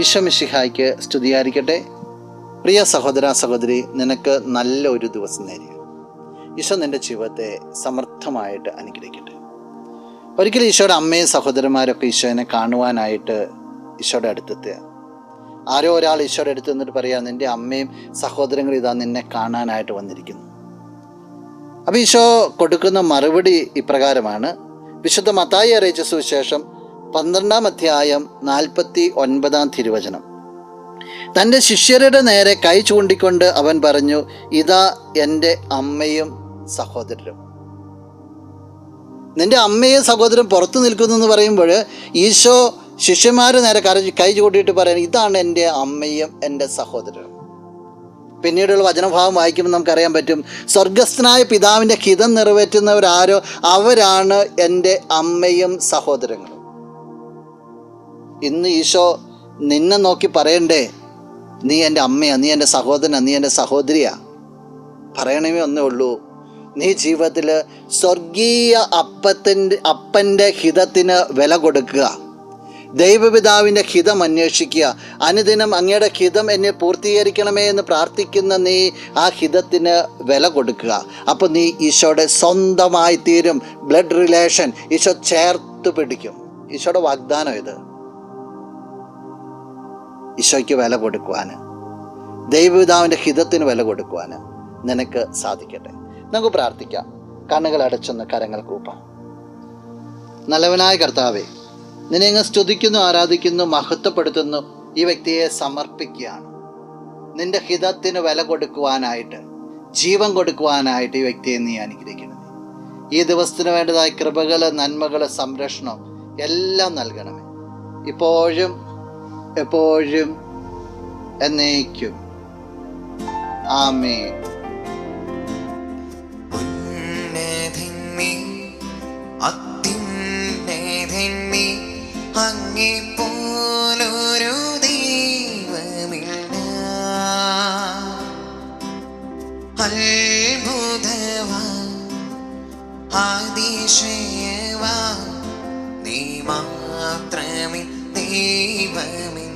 ഈശോ മിശിഹായ്ക്ക് സ്തുതിയായിരിക്കട്ടെ. പ്രിയ സഹോദര സഹോദരി, നിനക്ക് നല്ല ഒരു ദിവസം നേരുക. ഈശോ നിൻ്റെ ജീവിതത്തെ സമർത്ഥമായിട്ട് അനുഗ്രഹിക്കട്ടെ. ഒരിക്കലും ഈശോയുടെ അമ്മയും സഹോദരന്മാരൊക്കെ ഈശോനെ കാണുവാനായിട്ട് ഈശോയുടെ അടുത്തെത്തുക. ആരോ ഒരാൾ ഈശോയുടെ അടുത്ത് നിന്നിട്ട് പറയാം, നിൻ്റെ അമ്മയും സഹോദരങ്ങളും ഇതാ നിന്നെ കാണാനായിട്ട് വന്നിരിക്കുന്നു. അപ്പോൾ ഈശോ കൊടുക്കുന്ന മറുപടി ഇപ്രകാരമാണ്. വിശുദ്ധ മത്തായി അറിയിച്ച സുവിശേഷം 12-ാം അധ്യായം 49-ാം തിരുവചനം. തൻ്റെ ശിഷ്യരുടെ നേരെ കൈ ചൂണ്ടിക്കൊണ്ട് അവൻ പറഞ്ഞു, ഇതാ എൻ്റെ അമ്മയും സഹോദരരും. നിൻ്റെ അമ്മയും സഹോദരൻ പുറത്തു നിൽക്കുന്നു എന്ന് പറയുമ്പോൾ ഈശോ ശിഷ്യന്മാരുടെ നേരെ കൈ ചൂണ്ടിയിട്ട് പറയാൻ, ഇതാണ് എൻ്റെ അമ്മയും എൻ്റെ സഹോദരനും. പിന്നീടുള്ള വചനഭാവം വായിക്കുമ്പോൾ നമുക്കറിയാൻ പറ്റും, സ്വർഗസ്ഥനായ പിതാവിൻ്റെ ഹിതം നിറവേറ്റുന്നവരാരോ അവരാണ് എൻ്റെ അമ്മയും സഹോദരങ്ങളും. ഇന്ന് ഈശോ നിന്നെ നോക്കി പറയണ്ടേ, നീ എൻ്റെ അമ്മയാ, നീ എൻ്റെ സഹോദരനാ, നീ എൻ്റെ സഹോദരിയാ. പറയണമേ ഒന്നേ ഉള്ളൂ, നീ ജീവിതത്തിൽ സ്വർഗീയ അപ്പൻ്റെ ഹിതത്തിന് വില കൊടുക്കുക, ദൈവപിതാവിൻ്റെ ഹിതം അന്വേഷിക്കുക, അനുദിനം അങ്ങയുടെ ഹിതം എന്നെ പൂർത്തീകരിക്കണമേ എന്ന് പ്രാർത്ഥിക്കുന്ന നീ ആ ഹിതത്തിന് വില കൊടുക്കുക. അപ്പോൾ നീ ഈശോയുടെ സ്വന്തമായി തീരും. ബ്ലഡ് റിലേഷൻ ഈശോ ചേർത്ത് പിടിക്കും. ഈശോയുടെ വാഗ്ദാനം ഇത്. ഈശോയ്ക്ക് വില കൊടുക്കുവാൻ, ദൈവപിതാവിൻ്റെ ഹിതത്തിന് വില കൊടുക്കുവാൻ നിനക്ക് സാധിക്കട്ടെ. നമുക്ക് പ്രാർത്ഥിക്കാം. കണ്ണുകൾ അടച്ചൊന്ന് കരങ്ങൾ കൂപ്പാം. നല്ലവനായ കർത്താവേ, നിന്നെ അങ്ങ് സ്തുതിക്കുന്നു, ആരാധിക്കുന്നു, മഹത്വപ്പെടുത്തുന്നു. ഈ വ്യക്തിയെ സമർപ്പിക്കുകയാണ്. നിന്റെ ഹിതത്തിന് വില കൊടുക്കുവാനായിട്ട്, ജീവൻ കൊടുക്കുവാനായിട്ട് ഈ വ്യക്തിയെ നീ അനുഗ്രഹിക്കണമേ. ഈ ദിവസത്തിന് വേണ്ടതായ കൃപകൾ, നന്മകൾ, സംരക്ഷണം എല്ലാം നൽകണമേ, ഇപ്പോഴും എപ്പോഴും എന്നേക്കും. ആമേൻ. അങ്ങേ പോലൊരു ദൈവമില്ല, അത്ഭുതവാൻ അതിശയവാൻ നീ മാത്രമേ ദൈവമേ.